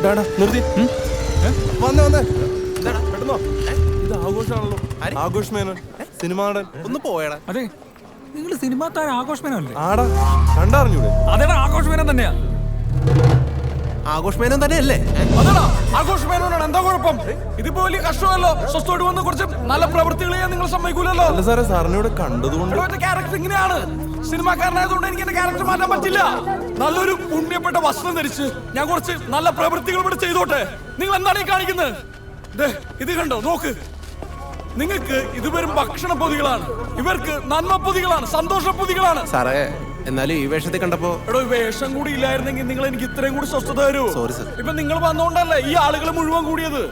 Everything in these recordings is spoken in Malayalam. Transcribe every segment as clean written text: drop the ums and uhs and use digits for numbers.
നിർത്തി വന്നേ വന്നേ പെട്ടെന്നോ. ഇത് ആഘോഷമാണല്ലോ. ആഘോഷ് മേനോൻ സിനിമ നടൻ. ഒന്ന് പോയടാ. അതെ, നിങ്ങൾ സിനിമാ താരം ആഘോഷ് മേനോൻ ആടാ കണ്ടറിഞ്ഞൂടെ? അതെടാ, ആഘോഷ് മേനോൻ തന്നെയാ. ആഘോഷ് മേനോൻ തന്നെയല്ലേ? അതെടാ, ആഘോഷ് മേനോനാണ്. എന്താ കുഴപ്പം? ഇതിപ്പോ വലിയ കഷ്ടമല്ലോ. സ്വസ്ഥമായിട്ട് വന്ന് കുറച്ച് നല്ല പ്രവൃത്തികൾ ചെയ്യാൻ നിങ്ങൾ സമ്മതിക്കൂലല്ലോ. അല്ല സാറേ, സാറിനെ ഇവിടെ കണ്ടതുകൊണ്ട് ക്യാരക്ടർ ഇങ്ങനെയാണ്. സിനിമാക്കാരനായതുകൊണ്ട് എനിക്ക് എന്റെ ക്യാരക്ടർ മാറ്റാൻ പറ്റില്ല. നല്ലൊരു പുണ്യപ്പെട്ട വസ്ത്രം ധരിച്ച് ഞാൻ കുറച്ച് നല്ല പ്രവൃത്തികൾ ഇവിടെ ചെയ്തോട്ടെ. നിങ്ങൾ എന്താണ് ഈ കാണിക്കുന്നത്? ഇത് കണ്ടോ, നോക്ക്. നിങ്ങൾക്ക് ഇത് വെറും ഭക്ഷണ പൊതികളാണ്, ഇവർക്ക് നന്മ പൊതികളാണ്, സന്തോഷ പൊതികളാണ്. സാറേ, എന്നാലും ഈ വേഷത്തെ കണ്ടപ്പോ എടോ, ഈ വേഷം കൂടി ഇല്ലായിരുന്നെങ്കിൽ നിങ്ങൾ എനിക്ക് ഇത്രയും കൂടി സ്വസ്ഥത തരൂ. Sorry sir. ഇപ്പൊ നിങ്ങൾ വന്നോണ്ടല്ലേ ഈ ആളുകൾ മുഴുവൻ കൂടിയത്.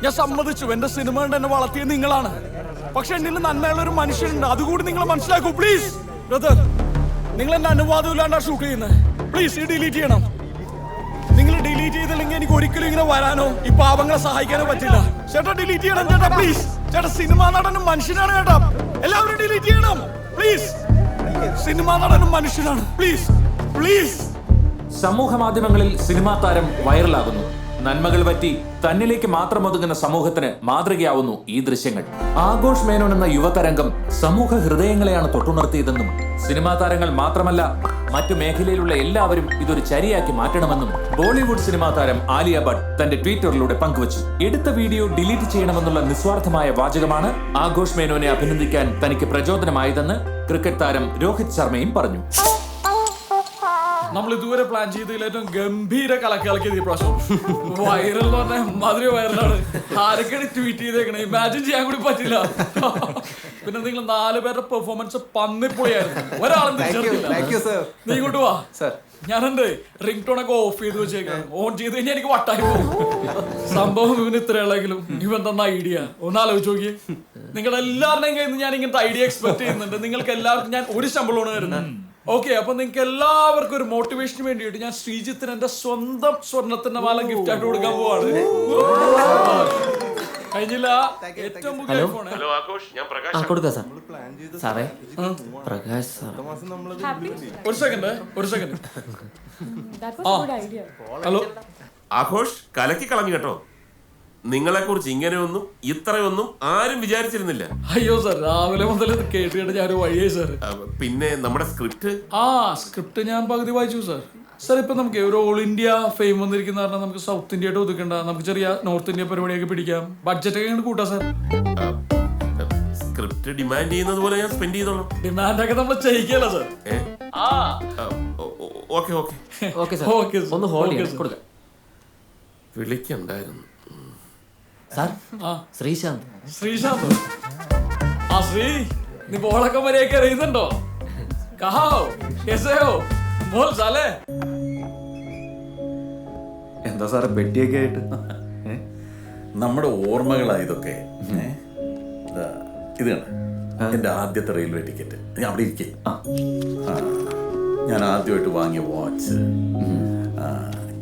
ഞാൻ സമ്മതിച്ചു, എന്റെ സിനിമ കൊണ്ട് എന്നെ വളർത്തിയത് നിങ്ങളാണ്. പക്ഷെ എന്നിൽ നന്മയുള്ള ഒരു മനുഷ്യനുണ്ട്, അതുകൂടി നിങ്ങൾ മനസ്സിലാക്കൂ പ്ലീസ്. ബ്രദർ, നിങ്ങൾ എന്റെ അനുവാദം ഇല്ലാണ്ടാ ഷൂട്ട് ചെയ്യുന്നത്. പ്ലീസ് ഈ ഡിലീറ്റ് ചെയ്യണം. നിങ്ങൾ ഡിലീറ്റ് ചെയ്തില്ലെങ്കിൽ എനിക്ക് ഒരിക്കലും ഇങ്ങനെ വരാനോ ഈ പാവങ്ങളെ സഹായിക്കാനോ പറ്റില്ല. ചേട്ടാ ഡിലീറ്റ് ചെയ്യണം ചേട്ടാ, പ്ലീസ്. ചേട്ടാ സിനിമാ നടനും മനുഷ്യനാണ് ചേട്ടാ, എല്ലാവരും ഡിലീറ്റ് ചെയ്യണം പ്ലീസ്. സിനിമാ നടനും മനുഷ്യനാണ്, പ്ലീസ് പ്ലീസ്. സമൂഹ മാധ്യമങ്ങളിൽ സിനിമാ താരം വൈറലാകുന്നു. നന്മകൾ പറ്റി തന്നിലേക്ക് മാത്രം ഒതുങ്ങുന്ന സമൂഹത്തിന് മാതൃകയാവുന്നു ഈ ദൃശ്യങ്ങൾ. ആഘോഷ് മേനോൻ എന്ന യുവതരംഗം സമൂഹ ഹൃദയങ്ങളെയാണ് തൊട്ടുണർത്തിയതെന്നും സിനിമാ താരങ്ങൾ മാത്രമല്ല മറ്റു മേഖലയിലുള്ള എല്ലാവരും ഇതൊരു ചരിയാക്കി മാറ്റണമെന്നും ബോളിവുഡ് സിനിമാ താരം ആലിയ ഭട്ട് തന്റെ ട്വിറ്ററിലൂടെ പങ്കുവച്ചു. എടുത്ത വീഡിയോ ഡിലീറ്റ് ചെയ്യണമെന്നുള്ള നിസ്വാർത്ഥമായ വാചകമാണ് ആഘോഷ് മേനോനെ അഭിനന്ദിക്കാൻ തനിക്ക് പ്രചോദനമായതെന്ന് ക്രിക്കറ്റ് താരം രോഹിത് ശർമ്മയും പറഞ്ഞു. നമ്മൾ ഇതുവരെ പ്ലാൻ ചെയ്തതിൽ ഏറ്റവും ഗംഭീര കളക്കിയത് ഈ പ്രാവശ്യം. വൈറൽ എന്ന് പറഞ്ഞാൽ മധുര വൈറലാണ്. ആരൊക്കെയാണ് ട്വീറ്റ് ചെയ്തേക്കണേ, ഇമാജിൻ ചെയ്യാൻ കൂടി പറ്റില്ല. പിന്നെ നിങ്ങൾ 4 പേരുടെ പെർഫോമൻസ് പന്നിപ്പൊളിയായിരുന്നു. ഒരാളും നീ ഇങ്ങോട്ട് വാ. ഞാൻ എന്റെ റിംഗ് ടോൺ ഒക്കെ ഓഫ് ചെയ്ത് വെച്ചേക്കാം. ഓൺ ചെയ്ത് കഴിഞ്ഞാൽ എനിക്ക് വട്ടായി പോകും. സംഭവം ഇവന് ഇത്രയുള്ളെങ്കിലും ഇവൻ തന്ന ഐഡിയ ഒന്ന് ആലോചിച്ച് നോക്കിയേ. നിങ്ങളുടെ എല്ലാവരുടെയും കയ്യിൽ നിന്ന് ഞാൻ ഇങ്ങനത്തെ ഐഡിയ എക്സ്പെക്ട് ചെയ്യുന്നുണ്ട്. നിങ്ങൾക്ക് എല്ലാവർക്കും ഞാൻ ഒരു ശമ്പളമാണ് തരുന്നത്. ഓക്കെ, അപ്പൊ നിങ്ങൾക്ക് എല്ലാവർക്കും ഒരു മോട്ടിവേഷന് വേണ്ടിയിട്ട് ഞാൻ ശ്രീജിത്തിന് എന്റെ സ്വന്തം സ്വർണത്തിന്റെ മാല ഗിഫ്റ്റ് ആയിട്ട് കൊടുക്കാൻ പോവാണ്. കഴിഞ്ഞില്ല, ഏറ്റവും പുതിയ ഫോൺ. ഹലോ ആഘോഷ്, ഞാൻ പ്രകാശ്. കൊടുക്കാം സാറേ. പ്രകാശ് സാർ. ഒരു സെക്കൻഡ്. ഹലോ ആഘോഷ്, കലക്കി കളഞ്ഞു കേട്ടോ. നിങ്ങളെ കുറിച്ച് ഇങ്ങനെയൊന്നും ഇത്രയൊന്നും ആരും വിചാരിച്ചിരുന്നില്ല. അയ്യോ സാർ, രാവിലെ മുതൽ കേട്ടിട്ട് ഞാൻ വഴിയായി സാർ. പിന്നെ നമ്മുടെ സ്ക്രിപ്റ്റ് ഞാൻ പകുതി വായിച്ചു സാർ. സാർ ഇപ്പൊ നമുക്ക് ഒരു ഓൾ ഇന്ത്യ ഫെയിം വന്നിരിക്കുന്ന കാരണം നമുക്ക് സൗത്ത് ഇന്ത്യയായിട്ട് ഒതുക്കണ്ട, നമുക്ക് ചെറിയ നോർത്ത് ഇന്ത്യ പരിപാടിയൊക്കെ പിടിക്കാം. ബഡ്ജറ്റ് ഒക്കെ കൂട്ടാം സാർ. സ്ക്രിപ്റ്റ് ഡിമാൻഡ് ചെയ്യുന്നത് പോലെ ഞാൻ സ്പെൻഡ് ചെയ്തോളാം. ഡിമാൻഡ് ഒക്കെ നമ്മൾ ചെയ്യിക്കല്ലോ സാർ. ഒന്ന് ഹോൾഡ് ചെയ്യാം, കൊടുക്കാം. വിളിക്കണ്ടായിരുന്നു സാർ. ശ്രീശാന്ത്. ശ്രീ, നീ ബോളൊക്കെ മര്യാദയ്ക്ക് അറിയുന്നുണ്ടോ? എന്താ സാറേ പെട്ടിയൊക്കെ ആയിട്ട്? നമ്മുടെ ഓർമ്മകളായതൊക്കെ. ഇത് എൻ്റെ ആദ്യത്തെ റെയിൽവേ ടിക്കറ്റ്. ഞാൻ അവിടെ ഇരിക്കേ. ഞാൻ ആദ്യമായിട്ട് വാങ്ങിയ വാച്ച്,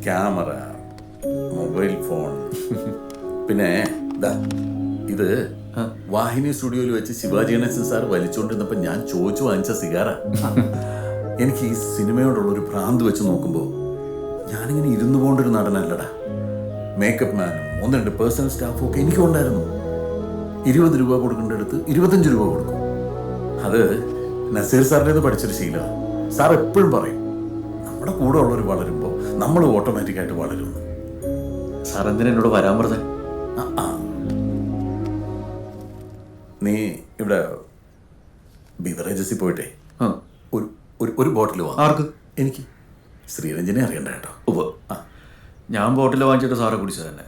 ക്യാമറ, മൊബൈൽ ഫോൺ. പിന്നെ ഇത് വാഹിനി സ്റ്റുഡിയോയിൽ വെച്ച് ശിവാജി ഗണേശൻ സാർ വലിച്ചുകൊണ്ടിരുന്നപ്പോൾ ഞാൻ ചോദിച്ചു വാങ്ങിച്ച സിഗാറാ. എനിക്ക് ഈ സിനിമയോടുള്ളൊരു ഭ്രാന്ത് വെച്ച് നോക്കുമ്പോൾ ഞാനിങ്ങനെ ഇരുന്നു പോകേണ്ടൊരു നടനല്ലടാ. മേക്കപ്പ് മാനും 1-2 പേഴ്സണൽ സ്റ്റാഫും ഒക്കെ എനിക്കും ഉണ്ടായിരുന്നു. 20 രൂപ കൊടുക്കേണ്ട അടുത്ത് 25 രൂപ കൊടുക്കും. അത് നസീർ സാറിൻ്റെത് പഠിച്ചൊരു ശീലമാണ്. സാർ എപ്പോഴും പറയും, നമ്മുടെ കൂടെ ഉള്ളവർ വളരുമ്പോൾ നമ്മൾ ഓട്ടോമാറ്റിക്കായിട്ട് വളരുന്നു. സാർ എന്തിനാ എന്നോട് വരാൻ പറഞ്ഞേ? നീ ഇവിടെ ബിവറേജസിൽ പോയിട്ടേ ഒരു ബോട്ടിൽ വാ. ആർക്ക്? എനിക്ക്. ശ്രീരഞ്ജനെ അറിയണ്ട കേട്ടോ. ഉവ്വ്. ഞാൻ ബോട്ടിൽ വാങ്ങിച്ചിട്ട് സാറെ കുടിച്ചത് തന്നെ.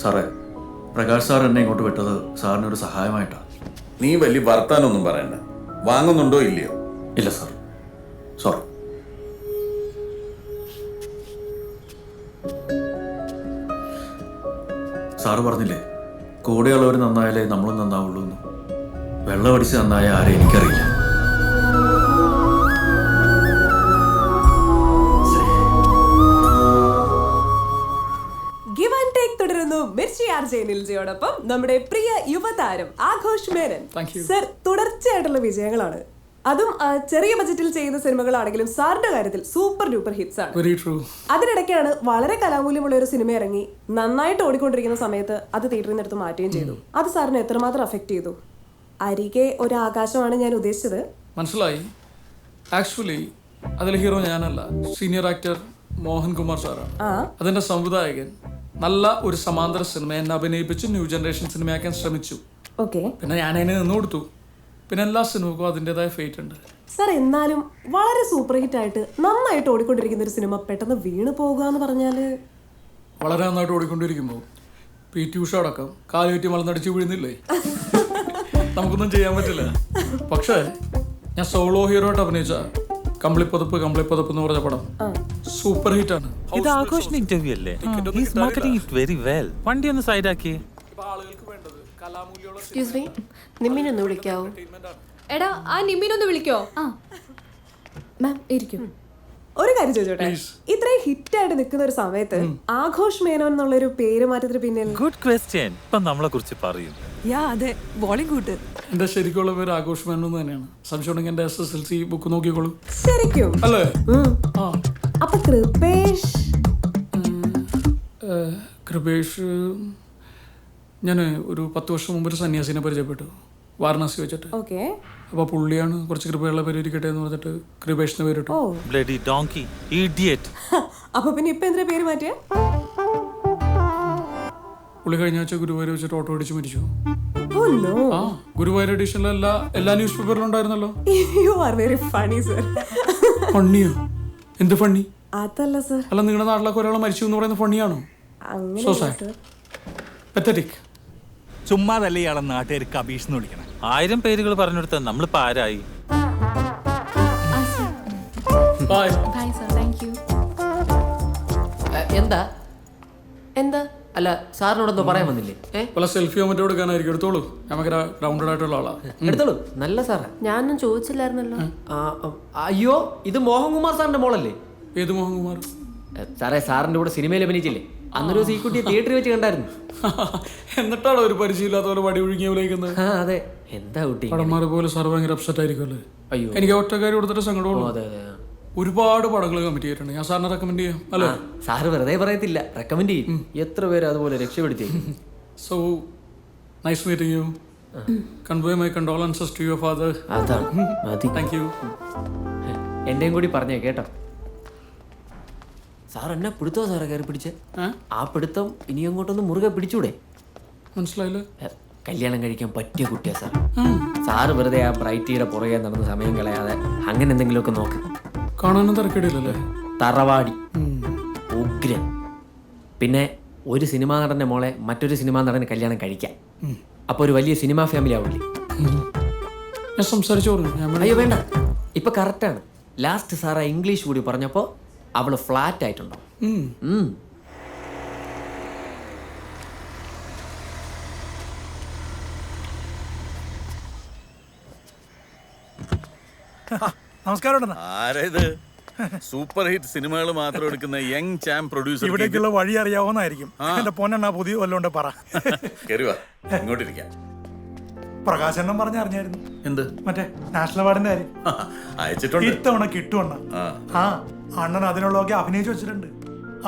സാറേ, പ്രകാശ് സാർ എന്നെ ഇങ്ങോട്ട് വിട്ടത് സാറിനൊരു സഹായമായിട്ടാണ്. നീ വലിയ വർത്താനൊന്നും പറയണ്ട. വാങ്ങുന്നുണ്ടോ ഇല്ലയോ? ഇല്ല സാർ, സോറി. സാറ് പറഞ്ഞില്ലേ, കൂടെയുള്ളവർ നന്നായാലേ നമ്മളും നന്നാവുള്ളൂ എന്ന്. വെള്ളമടിച്ച് നന്നായ ആരെ എനിക്കറിയില്ല. ഗിവ് ആൻഡ് ടേക്ക് തുടരുന്നു മിർച്ചി ആർജെ നിൽജയോടൊപ്പം നമ്മുടെ പ്രിയ യുവതാരം ആഘോഷ് മേനൻ. സർ, തുടർച്ചയായിട്ടുള്ള വിജയങ്ങളാണ്. അതും ചെറിയ ബജറ്റിൽ ചെയ്യുന്ന സിനിമകളാണെങ്കിലും സാറിന്റെ കാര്യത്തിൽ സൂപ്പർ ഡൂപ്പർ ഹിറ്റ്സ് ആണ്. Very true. അതിനിടയ്ക്കാണ് വളരെ കലാമൂല്യമുള്ള ഒരു സിനിമ ഇറങ്ങി നന്നായിട്ട് ഓടിക്കൊണ്ടിരിക്കുന്ന സമയത്ത് അത് തിയേറ്ററിൽ നിന്ന് എടുത്ത് മാറ്റുകയും ചെയ്തു. അത് സാറിന് എത്രമാത്രം അഫക്ട് ചെയ്തു? അരികെ ഒരു ആകാശമാണ് ഞാൻ ഉദ്ദേശിച്ചത്. മനസ്സിലായി. ആക്ച്വലി അതിലെ ഹീറോ ഞാനല്ല, സീനിയർ ആക്ടർ മോഹൻകുമാർ സാറാണ്. അതിന്റെ സംവിധായകൻ നല്ല ഒരു സമാന്തര സിനിമ എന്നെ അഭിനയിപ്പിച്ച് ന്യൂ ജനറേഷൻ സിനിമയാക്കാൻ ശ്രമിച്ചു. പിന്നെ ഞാൻ അതിനെ നിന്ന് കൊടുത്തു. പിന്നെ എല്ലാ സിനിമക്കും അതിൻ്റെതായ ഫേറ്റ് ഉണ്ട്. സാർ എന്നാലും വളരെ സൂപ്പർ ഹിറ്റ് ആയിട്ട് നന്നായിട്ട് ഓടിക്കൊണ്ടിരിക്കുന്ന ഒരു സിനിമ പെട്ടെന്ന് വീണ് പോകുക എന്ന് പറഞ്ഞാല്, വളരെ നന്നായിട്ട് ഓടിക്കൊണ്ടിരിക്കുമ്പോൾ PT ഉഷ അടക്കം കാലുകെട്ടി മലന്നടിച്ച് വീഴുന്നില്ലേ? നമുക്കൊന്നും ചെയ്യാൻ പറ്റില്ല. പക്ഷേ ഞാൻ സോളോ ഹീറോ ആയിട്ട് അഭിനയിച്ച കമ്പിളിപ്പതപ്പ് എന്ന് പറഞ്ഞ പടം സൂപ്പർ ഹിറ്റ് ആണ്. ഇത് ആഘോഷിന്റെ ഇന്റർവ്യൂ അല്ലേ? He's marketing it very well. വണ്ടി ഒന്ന് സൈഡ് ആക്കി. എക്സ്ക്യൂസ് മീ, നിമ്മിനൊന്ന് വിളിക്കാവോ? എടാ ആ നിമ്മിനൊന്ന് വിളിക്കോ? മാം ഇരിക്കും. ഒരു കാര്യം ചോദിച്ചോട്ടെ, ഇത്രയും ഹിറ്റ് ആയിട്ട് നിൽക്കുന്ന ഒരു സമയത്ത് ആഘോഷ് മേനോൻ എന്നുള്ളൊരു പേര് മാറ്റത്തിന് പിന്നിൽ? Good question. ഇപ്പൊ നമ്മളെ കുറിച്ച് പറയും. അതെ, ബോളിവുഡ്. എന്റെ ശരിക്കുള്ള പേര് ആഘോഷ് മേനോൻ തന്നെയാണ്. സംശയം ഉണ്ടെങ്കിൽ എന്റെ SSLC ബുക്ക് നോക്കിക്കോളൂ. ശരിക്കും അല്ലേ? അപ്പൊ കൃപേഷ്? കൃപേഷ് ഞാൻ ഒരു 10 വർഷം മുമ്പ് ഒരു സന്യാസിനെ പരിചയപ്പെട്ടു, വാരണാസി വെച്ചിട്ട്. അപ്പൊ പുള്ളിയാണ് കുറച്ച് കൃപയുള്ള പേര് ഇരിക്കട്ടെ എന്ന് പറഞ്ഞിട്ട് കൃപേഷിന്റെ പേരിട്ടു. Bloody donkey idiot. അപ്പൊ പിന്നെ ഇപ്പൊ എന്താ പേര് മാറ്റിയ? പുള്ളി കഴിഞ്ഞ ആഴ്ച ഗുരുവായൂർ വെച്ചിട്ട് ഓട്ടോ അടിച്ച് മരിച്ചു. ഗുരുവായൂർ എഡിഷനിലെ എല്ലാ ന്യൂസ് പേപ്പറിലും ഉണ്ടായിരുന്നല്ലോ. You are very funny sir. ഫണ്ണിയോ? എന്ത് ഫണ്ണി? അതല്ല സർ. അല്ല, നിങ്ങളുടെ നാട്ടിലൊക്കെ ഒരാൾ മരിച്ചു എന്ന് പറയുന്നത് ഫണ്ണിയാണോ? So sad, pathetic. ചുമ്മാതല്ല ഇയാളെ നാട്ടുകാർ കബീഷ് എന്ന് വിളിക്കണം. 1000 പേരുകൾ പറഞ്ഞെടുത്ത നമ്മളിപ്പോ ആരായി? എന്താ എന്താ അല്ല, സാറിനോടൊന്നും പറയാൻ വന്നില്ലേ? സെൽഫിയോ മറ്റോ എടുക്കാനായിരിക്കും. എടുത്തോളൂ, നമുക്ക് ഗ്രൗണ്ടഡ് ആയിട്ടുള്ള ആളാ. എടുത്തോളൂ. നല്ല സാറാ. ഞാനൊന്നും ചോദിച്ചില്ലായിരുന്നല്ലോ. അയ്യോ, ഇത് മോഹൻകുമാർ സാറിന്റെ മോളല്ലേ? ഏത് മോഹൻകുമാർ? സാറേ, സാറിന്റെ കൂടെ സിനിമയിൽ അഭിനയിച്ചില്ലേ? അന്നൊരു സീക്കുട്ടിയെ തിയേറ്ററിൽ വെച്ച് കണ്ടായിരുന്നു. എന്നിട്ടാണോ ഒരു പരിചയമില്ലാത്ത പോലെ വടി ഒഴുകിയ വിളിക്കുന്നത്? അതെ. എന്താ കുട്ടി പടന്മാരെ പോലെ സാർ ഭയങ്കര അപ്സെറ്റ് ആയിരിക്കുമല്ലേ? അയ്യോ, എനിക്ക് ഒറ്റ കാര്യം കൊടുത്തിട്ട് സങ്കടമുള്ളൂ. ഒരുപാട് പടങ്ങൾ കമ്മിറ്റ് ചെയ്തിട്ടുണ്ട്. ഞാൻ സാറിനെ റെക്കമെൻഡ് ചെയ്യാം. അല്ലേ? സാറ് വെറുതെ പറയത്തില്ല, റെക്കമെൻഡ് ചെയ്യും. എത്ര പേര് അതുപോലെ രക്ഷപ്പെടുത്തി. So nice meeting you. Convey my condolences to your father. അതാണ് മതി. Thank you. എന്റെയും കൂടി പറഞ്ഞേ കേട്ടോ. സാർ എന്നെ പിടുത്തോ സാറേ കയറി പിടിച്ച്? ആ പിടുത്തം ഇനി അങ്ങോട്ടൊന്ന് മുറുകെ പിടിച്ചൂടെ? മനസ്സിലായില്ല. കല്യാണം കഴിക്കാൻ പറ്റിയ കുട്ടിയാ സാർ. സാറ് വെറുതെ ആ ബ്രൈറ്റിയുടെ പുറകെ നടന്ന് സമയം കളയാതെ അങ്ങനെ എന്തെങ്കിലുമൊക്കെ നോക്ക്. കാണാനും തിരക്കേടില്ലല്ലേ? തറവാടി, ഉഗ്രൻ. പിന്നെ ഒരു സിനിമാ നടന്റെ മോളെ മറ്റൊരു സിനിമാ നടന് കല്യാണം കഴിക്കാം. അപ്പൊ ഒരു വലിയ സിനിമാ ഫാമിലി ആവില്ലേ? ഞാൻ സംസാരിച്ചോ? അയ്യോ വേണ്ട, ഇപ്പൊ കറക്റ്റാണ്. ലാസ്റ്റ് സാറ് ഇംഗ്ലീഷ് കൂടി പറഞ്ഞപ്പോ അവള് ഫ്ലാറ്റ് ആയിട്ടുണ്ടോ? നമസ്കാരം. ആരേത്? സൂപ്പർ ഹിറ്റ് സിനിമകൾ മാത്രം എടുക്കുന്ന യങ് ചാം പ്രൊഡ്യൂസർ. ഇവിടേക്കുള്ള വഴി അറിയാവുന്നതായിരിക്കും. എന്റെ പൊന്നെണ്ണ പുതിയ വല്ലോണ്ട് പറ. ഇങ്ങോട്ടിരിക്കാം. പ്രകാശനം പറഞ്ഞറിഞ്ഞായിരുന്നു. എന്ത്? മറ്റേ നാഷണൽ അവാർഡിന്റെ കാര്യം അയച്ചിട്ടുണ്ട്. ഇത്തവണ കിട്ടുവണ്ണ. അണ്ണൻ അതിനുള്ളതൊക്കെ അഭിനയിച്ചു വെച്ചിട്ടുണ്ട്.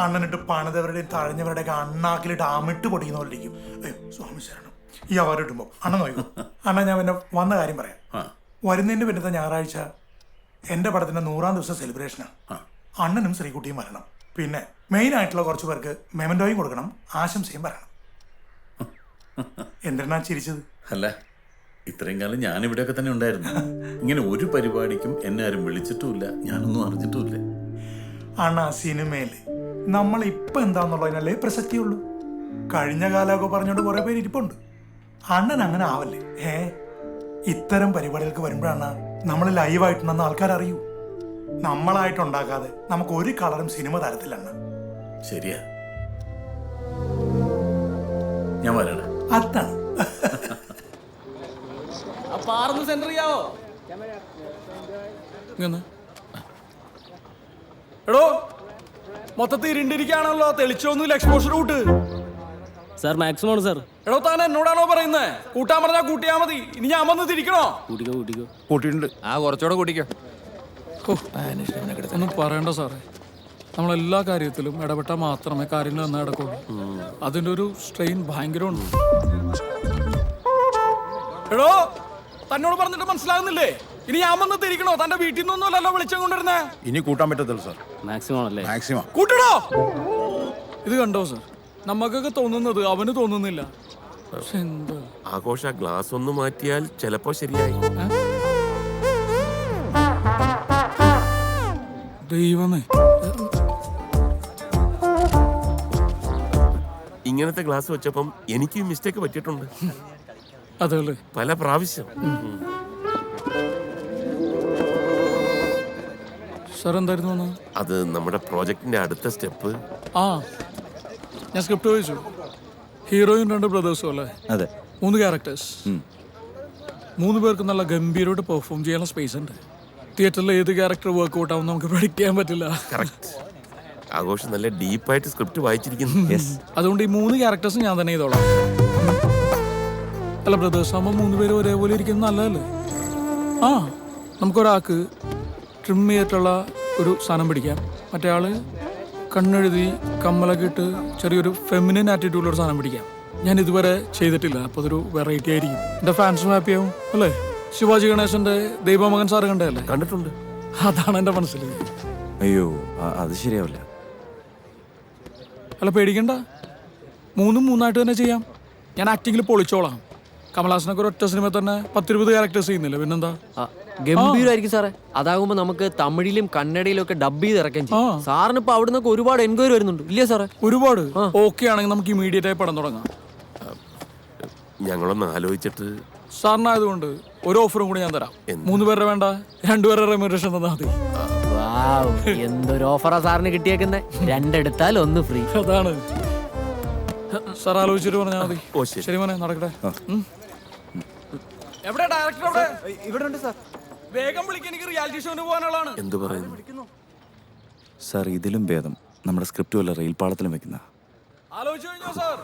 അണ്ണനിട്ട് പണിതവരുടെയും തഴഞ്ഞവരുടെയൊക്കെ അണ്ണാക്കിലിട്ട് അമിട്ട് പൊടിക്കുന്ന പോലെ ഇരിക്കും. അയ്യോ സ്വാമി ശരണം. ഈ അവാർഡ് കിട്ടുമ്പോ അണ്ണൻ നോക്കും. അണ്ണൻ ഞാൻ പിന്നെ വന്ന കാര്യം പറയാം. വരുന്നതിന്റെ പിന്നത്തെ ഞായറാഴ്ച എന്റെ പടത്തിന്റെ 100ാം ദിവസം സെലിബ്രേഷനാണ്. അണ്ണനും ശ്രീകുട്ടിയും വരണം. പിന്നെ മെയിൻ ആയിട്ടുള്ള കുറച്ച് പേർക്ക് മെമന്റോയും കൊടുക്കണം, ആശംസയും പറയണം. എന്തിനാ ചിരിച്ചത്? അല്ല, ഇത്രയും കാലം ഞാൻ ഇവിടെയൊക്കെ തന്നെ ഉണ്ടായിരുന്നു. ഇങ്ങനെ ഒരു പരിപാടിക്കും എന്നെ ആരും വിളിച്ചിട്ടുമില്ല, ഞാനൊന്നും അറിഞ്ഞിട്ടുമില്ല. അണ്ണാ, സിനിമയില് നമ്മൾ ഇപ്പൊ എന്താന്നുള്ളതിനല്ലേ പ്രസക്തിയുള്ളൂ. കഴിഞ്ഞ കാലമൊക്കെ പറഞ്ഞോണ്ട് കുറെ പേര് ഇരിപ്പുണ്ട്. അണ്ണൻ അങ്ങനെ ആവല്ലേ. ഇത്തരം പരിപാടികൾക്ക് വരുമ്പോഴാണ് നമ്മൾ ലൈവായിട്ടുണ്ടെന്ന് ആൾക്കാർ അറിയൂ. നമ്മളായിട്ടുണ്ടാക്കാതെ നമുക്ക് ഒരു കളറും സിനിമ തരത്തില്ല. ശരിയാ, ഞാൻ വരണേ. അതാണ്. എടോ, മൊത്തത്തിൽ ഇരുണ്ടിരിക്കുകയാണല്ലോ. തെളിച്ചൊന്നുമില്ല. എക്സ്പോഷർ കൂട്ട്. സാർ മാക്സിമം ആണ് സാർ. എടോ താൻ എന്നോടാണോ പറയുന്നേ? കൂട്ടാൻ പറഞ്ഞാ കൂട്ടിയാ മതി. ഇനി ഞാൻ വന്ന് തിരിക്കണോ? കൂട്ടിക്കോ. കൂട്ടിയിട്ടുണ്ട്. കുറച്ചുകൂടെ കൂട്ടിക്കോ. ഒന്നും പറയണ്ട സാറേ, നമ്മളെല്ലാ കാര്യത്തിലും ഇടപെട്ടാൽ മാത്രമേ കാര്യങ്ങൾ നന്നായി നടക്കുള്ളൂ. അതിന്റെ ഒരു സ്ട്രെയിൻ ഭയങ്കരമുണ്ട്. എടോ തന്നോട് പറഞ്ഞിട്ട് മനസ്സിലാകുന്നില്ലേ? ഇനി ഞാൻ വന്ന് തിരിക്കണോ? തന്റെ വീട്ടിൽ നിന്നൊന്നുമല്ലല്ലോ വിളിച്ചു കൊണ്ടിരുന്നേ. ഇനി കൂട്ടാൻ പറ്റത്തില്ല സാർ. മാക്സിമം ആണല്ലേ? മാക്സിമം. കൂട്ടണോ? ഇത് കണ്ടോ സാർ, നമുക്കൊക്കെ തോന്നുന്നത് അവന് തോന്നുന്നില്ല. പക്ഷെ എന്താ ആഘോഷ ഗ്ലാസ് ഒന്ന് മാറ്റിയാൽ ചിലപ്പോ ശരിയായി. ദൈവമേ, ഇങ്ങനത്തെ ഗ്ലാസ് വെച്ചപ്പം എനിക്കും മിസ്റ്റേക്ക് പറ്റിയിട്ടുണ്ട്. അതല്ലേ പല പ്രാവശ്യം. സാർ എന്തായിരുന്നു? അത് നമ്മുടെ പ്രോജക്റ്റിന്റെ അടുത്ത സ്റ്റെപ്പ്. ആ, ഞാൻ സ്ക്രിപ്റ്റ് ചോദിച്ചു. ഹീറോയും 2 ബ്രദേഴ്സും അല്ലേ? അതെ. 3 ക്യാരക്ടേഴ്സ്. 3 പേർക്ക് നല്ല ഗംഭീരമായിട്ട് പെർഫോം ചെയ്യാനുള്ള സ്പേസ് ഉണ്ട്. തിയേറ്ററിൽ ഏത് ക്യാരക്ടർ വർക്ക്ഔട്ട് ആവും നമുക്ക് പ്രഡിക്റ്റ് ചെയ്യാൻ പറ്റില്ല. ആഘോഷം നല്ല ഡീപ്പായിട്ട് സ്ക്രിപ്റ്റ് വായിച്ചിരിക്കുന്നു. അതുകൊണ്ട് ഈ 3 ക്യാരക്ടേഴ്സ് ഞാൻ തന്നെ ചെയ്തോളാം. അല്ല, ബ്രദേഴ്സ് ആകുമ്പോൾ 3 പേരും ഒരേപോലെ ഇരിക്കുന്നത് നല്ലതല്ലേ? ആ, നമുക്കൊരാൾക്ക് ട്രിം ചെയ്തിട്ടുള്ള ഒരു സാധനം പിടിക്കാം, മറ്റേ ആള് കണ്ണെഴുതി കമ്മലൊക്കെ ഇട്ട് ചെറിയൊരു ഫെമിനിൻ ആറ്റിറ്റ്യൂഡുള്ള സാധനം പിടിക്കാം. ഞാൻ ഇതുവരെ ചെയ്തിട്ടില്ല, അപ്പോൾ അതൊരു വെറൈറ്റി ആയിരിക്കും. എൻ്റെ ഫാൻസും ഹാപ്പി ആവും അല്ലേ? ശിവാജി ഗണേശന്റെ ദൈവമകൻ സാറ് കണ്ടല്ലേ? കണ്ടിട്ടുണ്ട്. അതാണ് എൻ്റെ മനസ്സിൽ. അയ്യോ, അത് ശരിയാവില്ല. അല്ല, പേടിക്കണ്ട, 3 തന്നെ ചെയ്യാം. ഞാൻ ആക്ടിങ്ങിൽ പൊളിച്ചോളാം. കമലഹാസനൊക്കെ ഒരു ഒറ്റ സിനിമ തന്നെ 10-20 ക്യാരക്ടേഴ്സ് ചെയ്യുന്നില്ല, പിന്നെന്താ? ഗംഭീരമായിരിക്കും സാറേ. അതാകുമ്പോ നമുക്ക് തമിഴിലും കന്നഡയിലും ഒക്കെ ഡബ് ചെയ്ത് ഇറക്കാൻ ചെയ്യും. സാറിന് ഇപ്പൊ അവിടെ നിന്നൊക്കെ ഒരുപാട് എൻക്വയറി വരുന്നുണ്ട് ഇല്ലേ സാറേ? ഒരുപാട്. ഓക്കെ ആണെങ്കിൽ നമുക്ക് ഇമീഡിയറ്റ് ആയി പടം തുടങ്ങാം. ഞങ്ങളൊന്ന് ആലോചിച്ചിട്ട്. സാറിനായതുകൊണ്ട് ഒരു ഓഫറും കൂടി ഞാൻ തരാം. 3 പേരുടെ വേണ്ട, 2 പേരുടെ റെമ്യൂണറേഷൻ തന്നാൽ മതി. എന്തൊരു ഓഫറാ സാറിന് കിട്ടിയേക്കുന്നേ? 2 എടുത്താൽ 1 ഫ്രീ. അതാണ് സാർ ആലോചിച്ചിട്ട് പറഞ്ഞാൽ മതി. ശരി മോനെ, നടക്കട്ടെ. എവിടെ ഡയറക്ടർ? ഇവിടെ ഉണ്ട് സാർ. വേഗം വിളിക്കാൻ, എനിക്ക് റിയാലിറ്റി ഷോന് പോകാനുള്ളതാണ്. എന്ത് പറയുന്നു സാർ? ഇതിലും ഭേദം നമ്മുടെ സ്ക്രിപ്റ്റ് വല്ല റെയിൽ പാളത്തിലും വെക്കുന്ന. ആലോചിച്ചു കഴിഞ്ഞോ സാർ?